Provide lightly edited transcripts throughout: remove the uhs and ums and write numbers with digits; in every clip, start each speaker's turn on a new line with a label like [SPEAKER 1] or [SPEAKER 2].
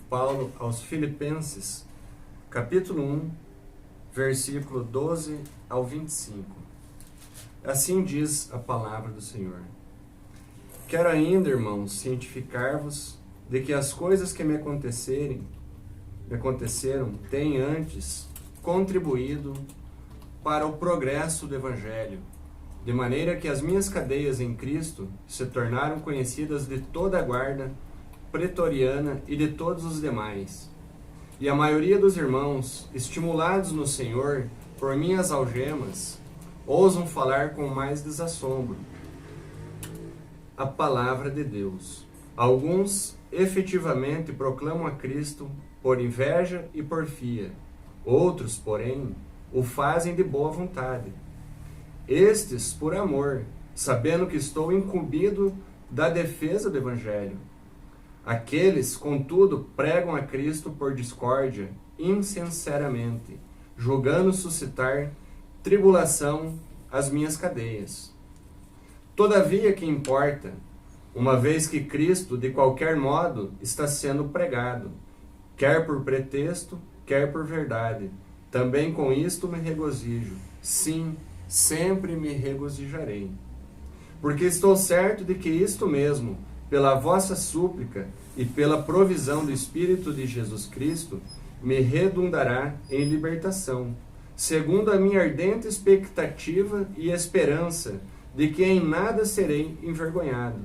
[SPEAKER 1] Paulo aos Filipenses, capítulo 1, versículo 12 ao 25. Assim diz a palavra do Senhor. Quero ainda, irmãos, cientificar-vos de que as coisas que me aconteceram têm antes contribuído para o progresso do Evangelho, de maneira que as minhas cadeias em Cristo se tornaram conhecidas de toda a guarda pretoriana e de todos os demais. E a maioria dos irmãos, estimulados no Senhor por minhas algemas, ousam falar com mais desassombro a palavra de Deus. Alguns efetivamente proclamam a Cristo por inveja e porfia. Outros, porém, o fazem de boa vontade. Estes por amor, sabendo que estou incumbido da defesa do Evangelho. Aqueles, contudo, pregam a Cristo por discórdia, insinceramente, julgando suscitar tribulação às minhas cadeias. Todavia, que importa, uma vez que Cristo, de qualquer modo, está sendo pregado, quer por pretexto, quer por verdade. Também com isto me regozijo. Sim, sempre me regozijarei. Porque estou certo de que isto mesmo, pela vossa súplica e pela provisão do Espírito de Jesus Cristo, me redundará em libertação, segundo a minha ardente expectativa e esperança de que em nada serei envergonhado.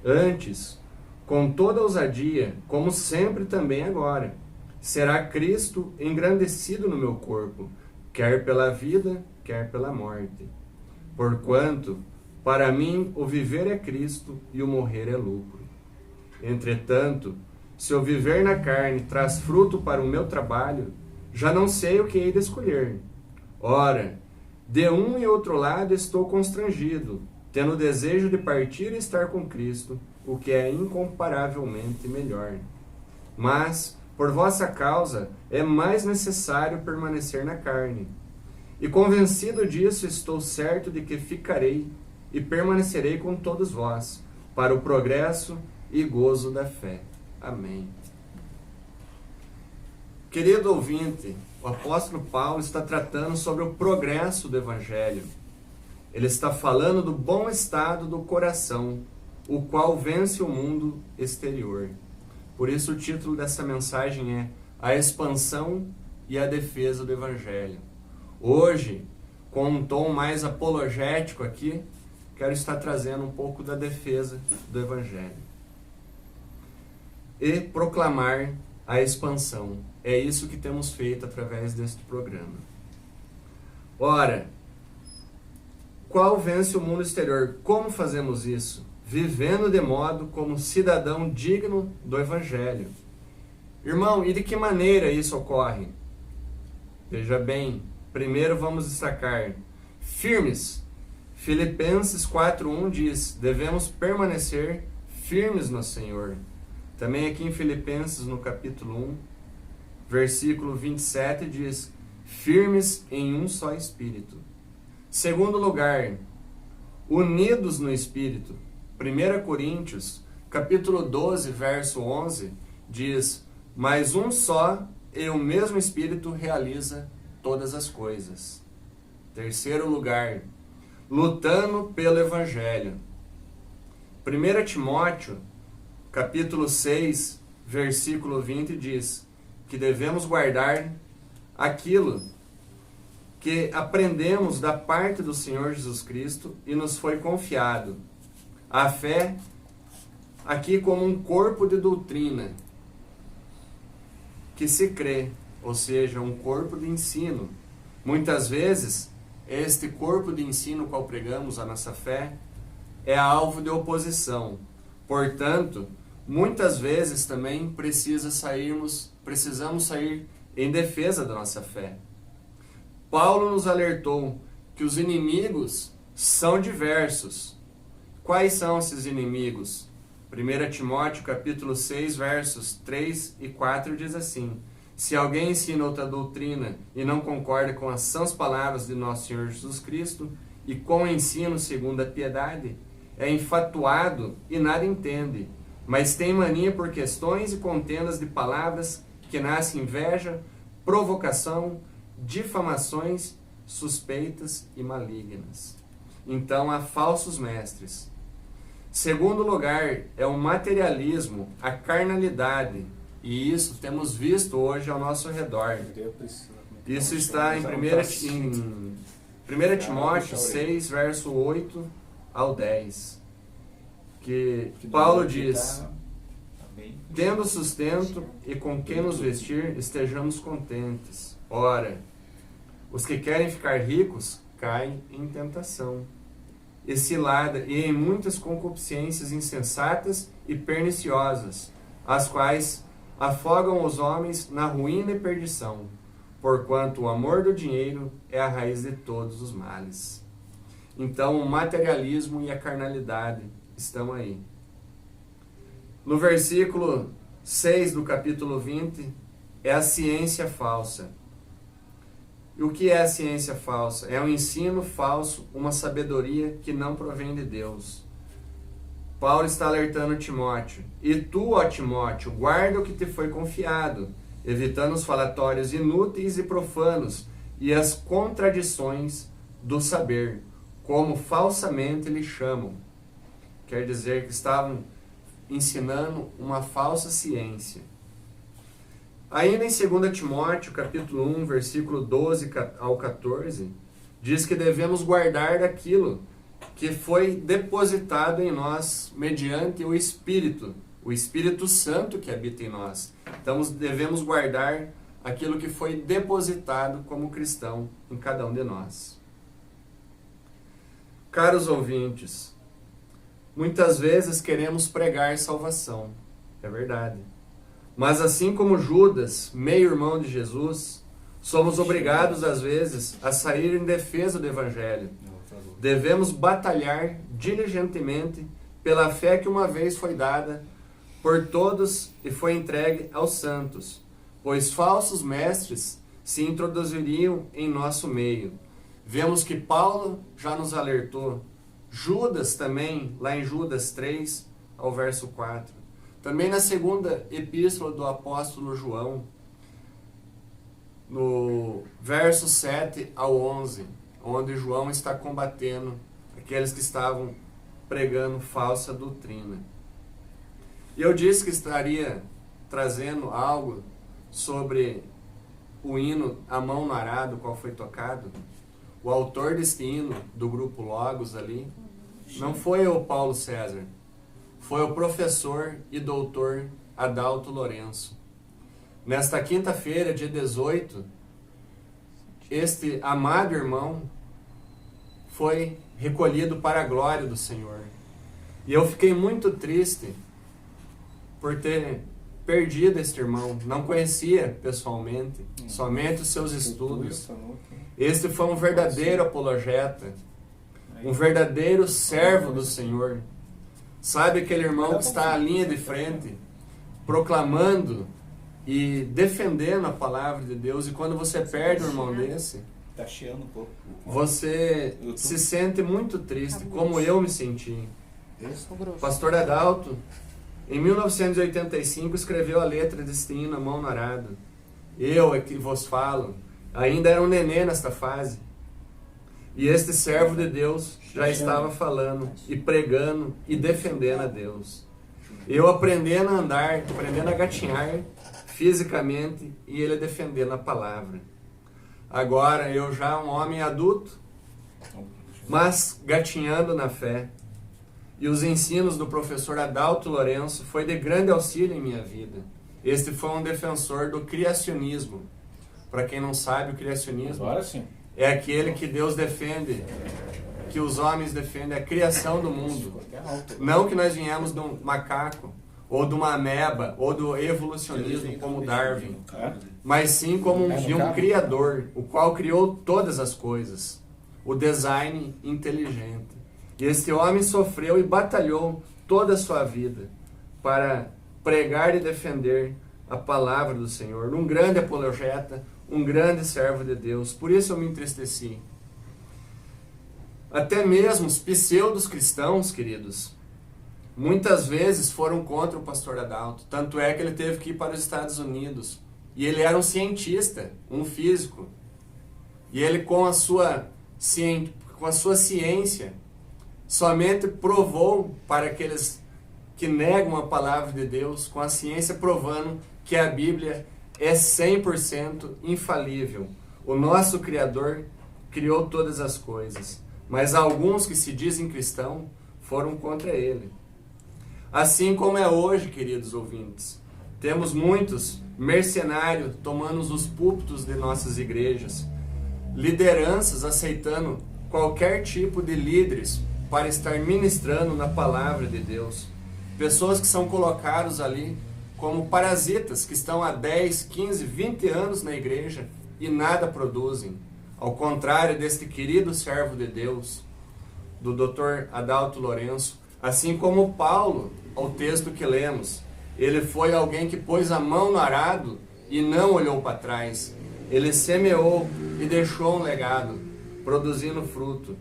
[SPEAKER 1] Antes, com toda ousadia, como sempre também agora, será Cristo engrandecido no meu corpo, quer pela vida, quer pela morte. Porquanto, para mim, o viver é Cristo e o morrer é lucro. Entretanto, se o viver na carne traz fruto para o meu trabalho, já não sei o que hei de escolher. Ora, de um e outro lado estou constrangido, tendo o desejo de partir e estar com Cristo, o que é incomparavelmente melhor. Mas, por vossa causa, é mais necessário permanecer na carne. E convencido disso, estou certo de que ficarei e permanecerei com todos vós, para o progresso e gozo da fé. Amém. Querido ouvinte, o apóstolo Paulo está tratando sobre o progresso do Evangelho. Ele está falando do bom estado do coração, o qual vence o mundo exterior. Por isso o título dessa mensagem é A Expansão e a Defesa do Evangelho. Hoje, com um tom mais apologético aqui, quero estar trazendo um pouco da defesa do Evangelho. E proclamar a expansão. É isso que temos feito através deste programa. Ora, qual vence o mundo exterior? Como fazemos isso? Vivendo de modo como cidadão digno do Evangelho. Irmão, e de que maneira isso ocorre? Veja bem, primeiro vamos destacar firmes. Filipenses 4:1 diz, devemos permanecer firmes no Senhor. Também aqui em Filipenses, no capítulo 1, versículo 27, diz, firmes em um só Espírito. Segundo lugar, unidos no Espírito. 1 Coríntios, capítulo 12, verso 11, diz, mas um só e o mesmo Espírito realiza todas as coisas. Terceiro lugar, lutando pelo Evangelho. 1 Timóteo, capítulo 6, versículo 20, diz que devemos guardar aquilo que aprendemos da parte do Senhor Jesus Cristo e nos foi confiado. A fé, aqui como um corpo de doutrina que se crê, ou seja, um corpo de ensino. Muitas vezes, este corpo de ensino qual pregamos a nossa fé é alvo de oposição. Portanto, muitas vezes também precisamos sair em defesa da nossa fé. Paulo nos alertou que os inimigos são diversos. Quais são esses inimigos? 1 Timóteo capítulo 6, versos 3 e 4 diz assim, se alguém ensina outra doutrina e não concorda com as sãs palavras de nosso Senhor Jesus Cristo e com o ensino segundo a piedade, é enfatuado e nada entende, mas tem mania por questões e contendas de palavras, que nasce inveja, provocação, difamações, suspeitas e malignas. Então há falsos mestres. Segundo lugar, é o materialismo, a carnalidade. E isso temos visto hoje ao nosso redor. Isso está em 1 Timóteo 6, verso 8 ao 10. Que Paulo diz: tendo sustento e com que nos vestir, estejamos contentes. Ora, os que querem ficar ricos caem em tentação e cilada e em muitas concupiscências insensatas e perniciosas, as quais afogam os homens na ruína e perdição, porquanto o amor do dinheiro é a raiz de todos os males. Então o materialismo e a carnalidade estão aí. No versículo 6 do capítulo 20, é a ciência falsa. E o que é a ciência falsa? É um ensino falso, uma sabedoria que não provém de Deus. Paulo está alertando Timóteo. E tu, ó Timóteo, guarda o que te foi confiado, evitando os falatórios inúteis e profanos e as contradições do saber, como falsamente lhe chamam. Quer dizer que estavam ensinando uma falsa ciência. Ainda em 2 Timóteo, capítulo 1, versículo 12 ao 14, diz que devemos guardar aquilo que foi depositado em nós mediante o Espírito Santo que habita em nós. Então devemos guardar aquilo que foi depositado como cristão em cada um de nós. Caros ouvintes, muitas vezes queremos pregar salvação, é verdade. Mas assim como Judas, meio-irmão de Jesus, somos obrigados às vezes a sair em defesa do Evangelho. Devemos batalhar diligentemente pela fé que uma vez foi dada por todos e foi entregue aos santos, pois falsos mestres se introduziriam em nosso meio. Vemos que Paulo já nos alertou, Judas também, lá em Judas 3, ao verso 4. Também na segunda epístola do apóstolo João, no verso 7 ao 11, onde João está combatendo aqueles que estavam pregando falsa doutrina. E eu disse que estaria trazendo algo sobre o hino A Mão no Arado, qual foi tocado. O autor deste hino, do grupo Logos ali, não foi o Paulo César, foi o professor e doutor Adalto Lourenço. Nesta quinta-feira, dia 18, este amado irmão foi recolhido para a glória do Senhor. E eu fiquei muito triste por ter perdido este irmão. Não conhecia pessoalmente, somente os seus estudos. Este foi um verdadeiro apologeta, um verdadeiro servo do Senhor. Sabe aquele irmão que está à linha de frente, proclamando e defendendo a palavra de Deus, e quando você perde um irmão desse,
[SPEAKER 2] tá chiando um pouco.
[SPEAKER 1] Você se sente muito triste, como eu me senti. Pastor Adalto, em 1985, escreveu a letra deste hino A Mão no Arado. Eu é que vos falo, ainda era um nenê nesta fase. E este servo de Deus já estava falando e pregando e defendendo a Deus. Eu aprendendo a andar, aprendendo a gatinhar fisicamente e ele defendendo a palavra. Agora eu já um homem adulto, mas gatinhando na fé. E os ensinos do professor Adalto Lourenço foi de grande auxílio em minha vida. Este foi um defensor do criacionismo. Para quem não sabe, o criacionismo
[SPEAKER 2] Agora sim.
[SPEAKER 1] É aquele que Deus defende, que os homens defendem, a criação do mundo. Não que nós viemos de um macaco, ou de uma ameba, ou do evolucionismo como Darwin, mas sim como de um criador, o qual criou todas as coisas, o design inteligente. E este homem sofreu e batalhou toda a sua vida para pregar e defender a palavra do Senhor, um grande apologeta, um grande servo de Deus. Por isso eu me entristeci. Até mesmo os pseudos cristãos, queridos, muitas vezes foram contra o pastor Adalto. Tanto é que ele teve que ir para os Estados Unidos. E ele era um cientista, um físico. E ele, com a sua ciência, somente provou para aqueles que negam a palavra de Deus, com a ciência provando que a Bíblia é 100% infalível. O nosso Criador criou todas as coisas, mas alguns que se dizem cristãos foram contra ele. Assim como é hoje, queridos ouvintes, temos muitos mercenários tomando os púlpitos de nossas igrejas, lideranças aceitando qualquer tipo de líderes para estar ministrando na palavra de Deus. Pessoas que são colocados ali como parasitas, que estão há 10, 15, 20 anos na igreja e nada produzem. Ao contrário deste querido servo de Deus, do Dr. Adalto Lourenço, assim como Paulo, ao texto que lemos, ele foi alguém que pôs a mão no arado e não olhou para trás. Ele semeou e deixou um legado, produzindo fruto.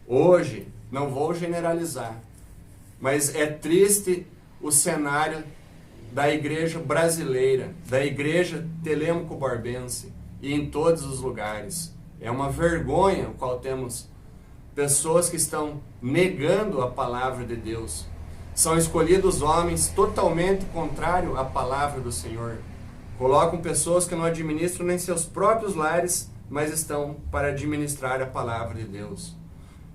[SPEAKER 1] Hoje, não vou generalizar, mas é triste o cenário da igreja brasileira, da igreja telêmico-barbense e em todos os lugares. É uma vergonha o qual temos pessoas que estão negando a palavra de Deus. São escolhidos homens totalmente contrários à palavra do Senhor. Colocam pessoas que não administram nem seus próprios lares, mas estão para administrar a palavra de Deus.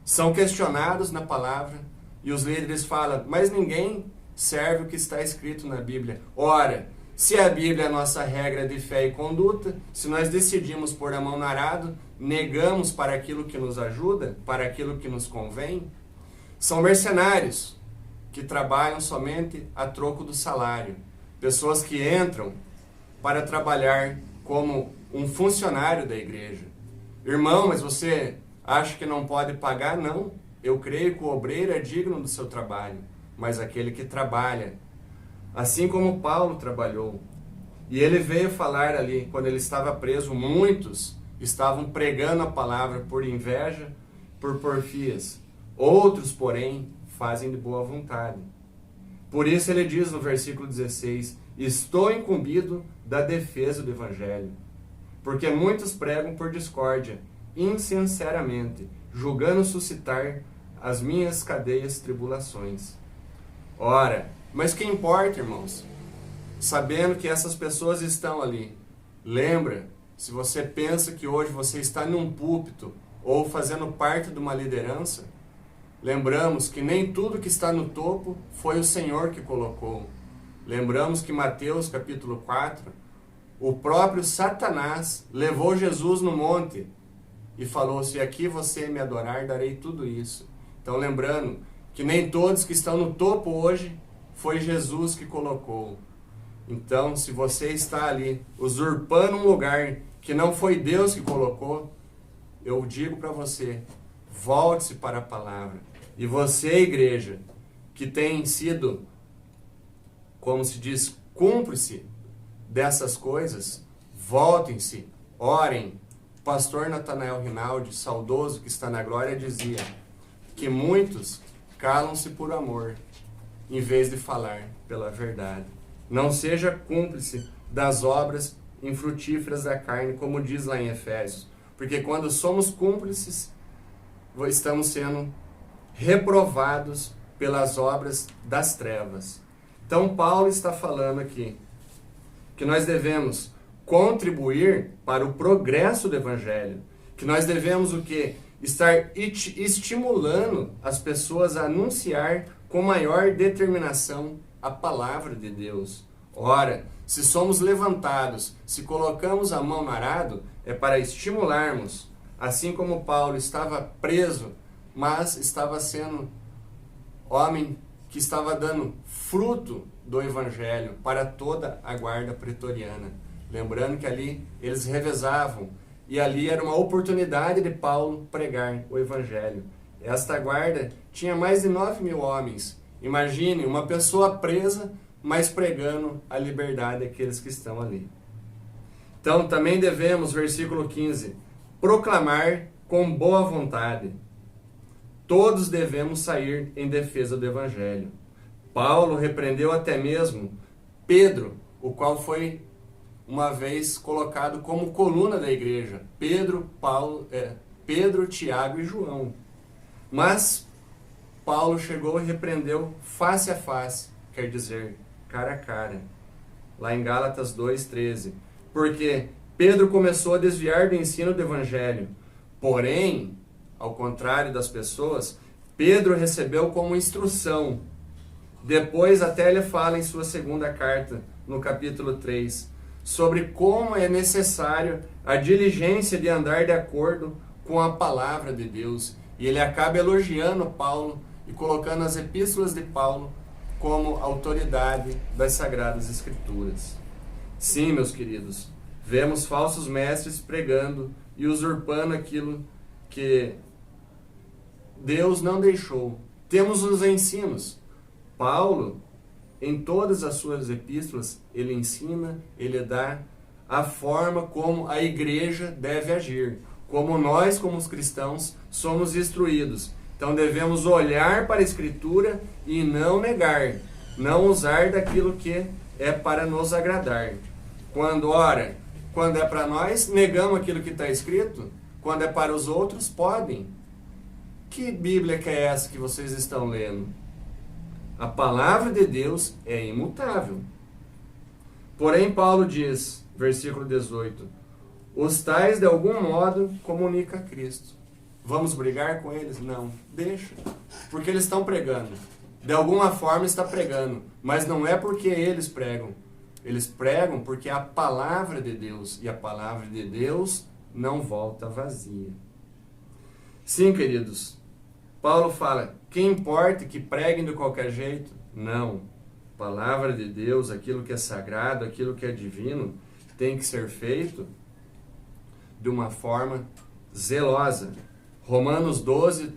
[SPEAKER 1] São questionados na palavra e os líderes falam, mas ninguém serve o que está escrito na Bíblia. Ora, se a Bíblia é a nossa regra de fé e conduta, se nós decidimos pôr a mão no arado, negamos para aquilo que nos ajuda, para aquilo que nos convém, são mercenários que trabalham somente a troco do salário. Pessoas que entram para trabalhar como um funcionário da igreja. Irmão, mas você acha que não pode pagar? Não. Eu creio que o obreiro é digno do seu trabalho, mas aquele que trabalha, assim como Paulo trabalhou. E ele veio falar ali, quando ele estava preso, muitos estavam pregando a palavra por inveja, por porfias. Outros, porém, fazem de boa vontade. Por isso ele diz no versículo 16, estou incumbido da defesa do Evangelho, porque muitos pregam por discórdia, insinceramente, julgando suscitar as minhas cadeias tribulações. Ora, mas que importa, irmãos? Sabendo que essas pessoas estão ali. Lembra, se você pensa que hoje você está num púlpito ou fazendo parte de uma liderança, lembramos que nem tudo que está no topo foi o Senhor que colocou. Lembramos que Mateus capítulo 4, o próprio Satanás levou Jesus no monte e falou, se aqui você me adorar, darei tudo isso. Então lembrando que nem todos que estão no topo hoje foi Jesus que colocou. Então, se você está ali usurpando um lugar que não foi Deus que colocou, eu digo para você, volte-se para a palavra. E você, igreja, que tem sido, como se diz, cúmplice dessas coisas, voltem-se, orem. O pastor Natanael Rinaldi, saudoso que está na glória, dizia que muitos calam-se por amor, em vez de falar pela verdade. Não seja cúmplice das obras infrutíferas da carne, como diz lá em Efésios. Porque quando somos cúmplices, estamos sendo reprovados pelas obras das trevas. Então Paulo está falando aqui que nós devemos contribuir para o progresso do Evangelho. Que nós devemos o quê? Estar estimulando as pessoas a anunciar com maior determinação a palavra de Deus. Ora, se somos levantados, se colocamos a mão no arado, é para estimularmos, assim como Paulo estava preso, mas estava sendo homem que estava dando fruto do Evangelho para toda a guarda pretoriana. Lembrando que ali eles revezavam, e ali era uma oportunidade de Paulo pregar o Evangelho. Esta guarda tinha mais de 9.000 homens. Imagine uma pessoa presa, mas pregando a liberdade daqueles que estão ali. Então também devemos, versículo 15, proclamar com boa vontade. Todos devemos sair em defesa do Evangelho. Paulo repreendeu até mesmo Pedro, o qual foi uma vez colocado como coluna da igreja. Pedro, Tiago e João. Mas Paulo chegou e repreendeu face a face, quer dizer, cara a cara. Lá em Gálatas 2:13. Porque Pedro começou a desviar do ensino do evangelho. Porém, ao contrário das pessoas, Pedro recebeu como instrução. Depois até ele fala em sua segunda carta, no capítulo 3, sobre como é necessário a diligência de andar de acordo com a palavra de Deus. E ele acaba elogiando Paulo e colocando as epístolas de Paulo como autoridade das Sagradas Escrituras. Sim, meus queridos, vemos falsos mestres pregando e usurpando aquilo que Deus não deixou. Temos os ensinos. Paulo, em todas as suas epístolas, ele ensina, ele dá a forma como a igreja deve agir, como nós, como os cristãos, somos instruídos. Então devemos olhar para a Escritura e não negar, não usar daquilo que é para nos agradar. Quando é para nós, negamos aquilo que está escrito. Quando é para os outros, podem. Que Bíblia que é essa que vocês estão lendo? A palavra de Deus é imutável. Porém, Paulo diz, versículo 18, os tais de algum modo comunicam a Cristo. Vamos brigar com eles? Não, deixa. Porque eles estão pregando. De alguma forma está pregando. Mas não é porque eles pregam. Eles pregam porque é a palavra de Deus. E a palavra de Deus não volta vazia. Sim, queridos. Paulo fala, que importa que preguem de qualquer jeito? Não. Palavra de Deus, aquilo que é sagrado, aquilo que é divino, tem que ser feito de uma forma zelosa. Romanos 12,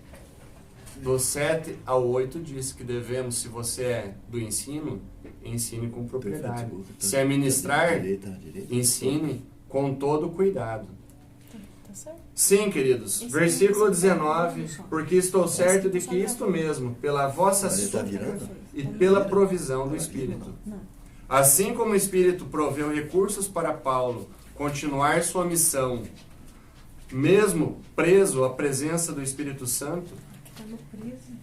[SPEAKER 1] do 7 ao 8, diz que devemos, se você é do ensino, ensine com propriedade. Se é ministrar, ensine com todo cuidado. Sim, queridos. Versículo 19. Porque estou certo de que isto mesmo, pela vossa súplica e pela provisão do Espírito. Assim como o Espírito proveu recursos para Paulo continuar sua missão, mesmo preso à presença do Espírito Santo,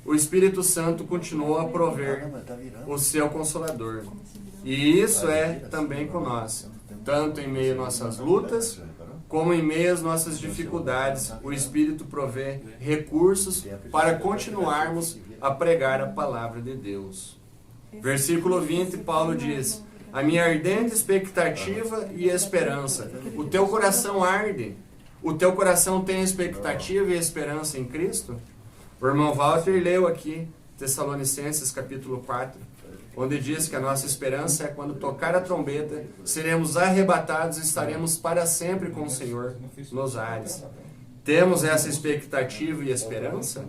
[SPEAKER 1] o Espírito Santo continuou a prover o seu Consolador. E isso é também com nós. Tanto em meio às nossas lutas, como em meio às nossas dificuldades, o Espírito provê recursos para continuarmos a pregar a palavra de Deus. Versículo 20, Paulo diz, a minha ardente expectativa e esperança. O teu coração arde? O teu coração tem expectativa e esperança em Cristo? O irmão Walter leu aqui, Tessalonicenses capítulo 4, onde diz que a nossa esperança é quando tocar a trombeta, seremos arrebatados e estaremos para sempre com o Senhor nos ares. Temos essa expectativa e esperança?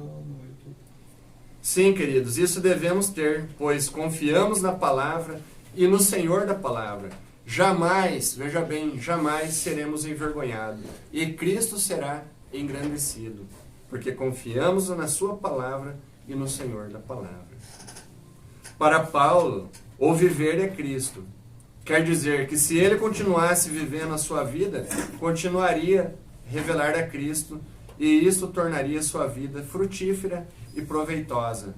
[SPEAKER 1] Sim, queridos, isso devemos ter, pois confiamos na palavra e no Senhor da palavra. Jamais, veja bem, jamais seremos envergonhados. E Cristo será engrandecido, porque confiamos na sua palavra e no Senhor da palavra. Para Paulo, o viver é Cristo. Quer dizer que se ele continuasse vivendo a sua vida, continuaria a revelar a Cristo, e isso tornaria sua vida frutífera e proveitosa.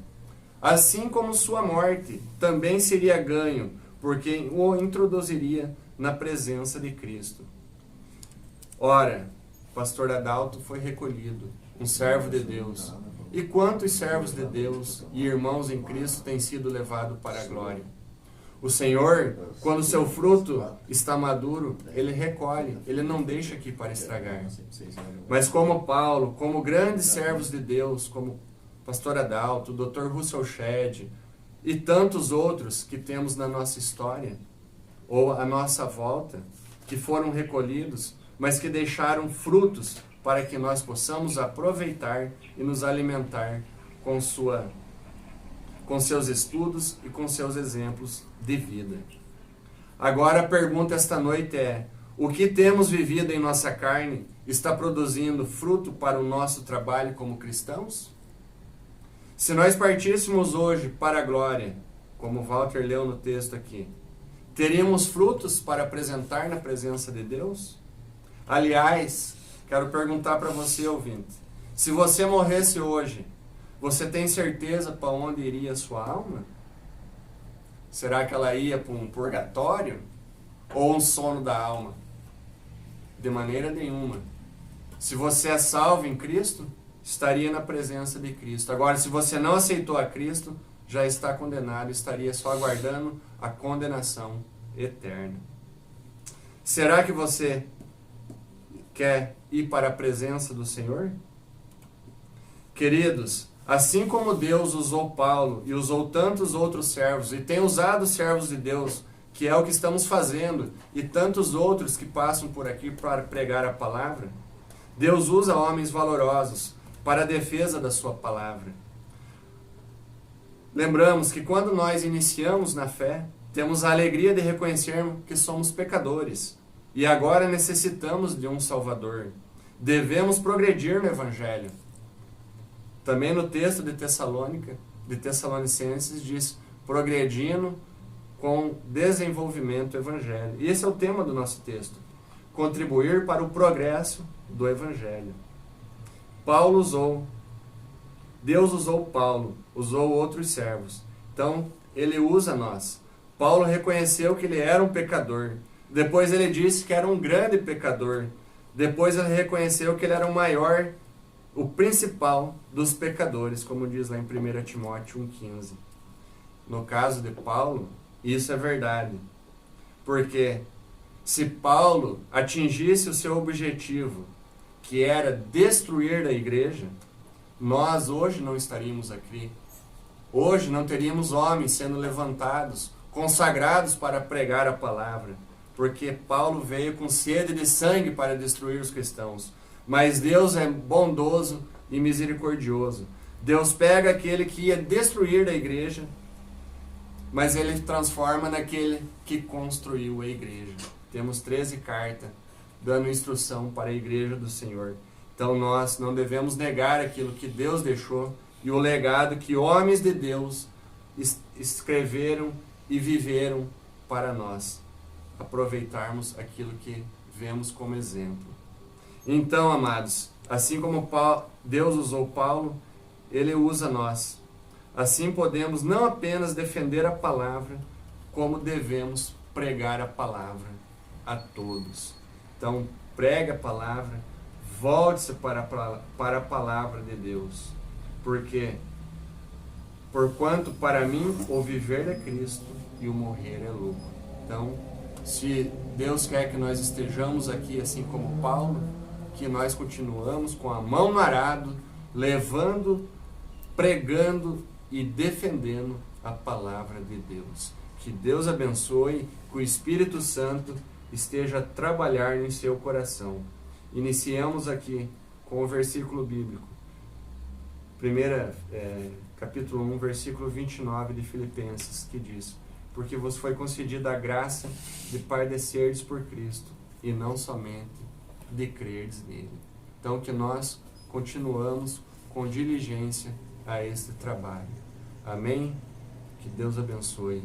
[SPEAKER 1] Assim como sua morte também seria ganho, porque o introduziria na presença de Cristo. Ora, pastor Adalto foi recolhido, um servo de Deus. E quantos servos de Deus e irmãos em Cristo têm sido levados para a glória? O Senhor, quando seu fruto está maduro, Ele recolhe, Ele não deixa aqui para estragar. Mas como Paulo, como grandes servos de Deus, como pastor Adalto, Dr. Russell Shedd e tantos outros que temos na nossa história, ou à nossa volta, que foram recolhidos, mas que deixaram frutos para que nós possamos aproveitar e nos alimentar com seus estudos e com seus exemplos de vida. Agora a pergunta esta noite é, o que temos vivido em nossa carne está produzindo fruto para o nosso trabalho como cristãos? Se nós partíssemos hoje para a glória, como Walter leu no texto aqui, teríamos frutos para apresentar na presença de Deus? Aliás, quero perguntar para você, ouvinte, se você morresse hoje, você tem certeza para onde iria a sua alma? Será que ela ia para um purgatório ou um sono da alma? De maneira nenhuma. Se você é salvo em Cristo, estaria na presença de Cristo. Agora, se você não aceitou a Cristo, já está condenado, estaria só aguardando a condenação eterna. Será que você quer ir para a presença do Senhor? Queridos, assim como Deus usou Paulo e usou tantos outros servos, e tem usado servos de Deus, que é o que estamos fazendo, e tantos outros que passam por aqui para pregar a palavra, Deus usa homens valorosos para a defesa da sua palavra. Lembramos que quando nós iniciamos na fé, temos a alegria de reconhecermos que somos pecadores e agora necessitamos de um Salvador. Devemos progredir no Evangelho. Também no texto de Tessalonicenses diz, progredindo com desenvolvimento do Evangelho. E esse é o tema do nosso texto. Contribuir para o progresso do Evangelho. Deus usou Paulo, usou outros servos. Então, ele usa nós. Paulo reconheceu que ele era um pecador. Depois ele disse que era um grande pecador. Depois ele reconheceu que ele era o maior, o principal dos pecadores, como diz lá em 1 Timóteo 1,15. No caso de Paulo, isso é verdade. Porque se Paulo atingisse o seu objetivo, que era destruir a igreja, nós hoje não estaríamos aqui. Hoje não teríamos homens sendo levantados, consagrados para pregar a palavra, porque Paulo veio com sede de sangue para destruir os cristãos. Mas Deus é bondoso e misericordioso. Deus pega aquele que ia destruir a igreja, mas ele transforma naquele que construiu a igreja. Temos 13 cartas dando instrução para a igreja do Senhor. Então nós não devemos negar aquilo que Deus deixou e o legado que homens de Deus escreveram e viveram para nós aproveitarmos aquilo que vemos como exemplo. Então, amados, assim como Deus usou Paulo, Ele usa nós. Assim podemos não apenas defender a palavra, como devemos pregar a palavra a todos. Então, pregue a palavra, volte-se para a palavra de Deus. Porque, porquanto para mim o viver é Cristo e o morrer é lucro. Então, se Deus quer que nós estejamos aqui assim como Paulo, que nós continuamos com a mão no arado, levando, pregando e defendendo a palavra de Deus. Que Deus abençoe, que o Espírito Santo esteja a trabalhar em seu coração. Iniciamos aqui com o versículo bíblico. Capítulo 1, versículo 29 de Filipenses, que diz: porque vos foi concedida a graça de padecerdes por Cristo, e não somente de crerdes nele. Então, que nós continuamos com diligência a este trabalho. Amém? Que Deus abençoe.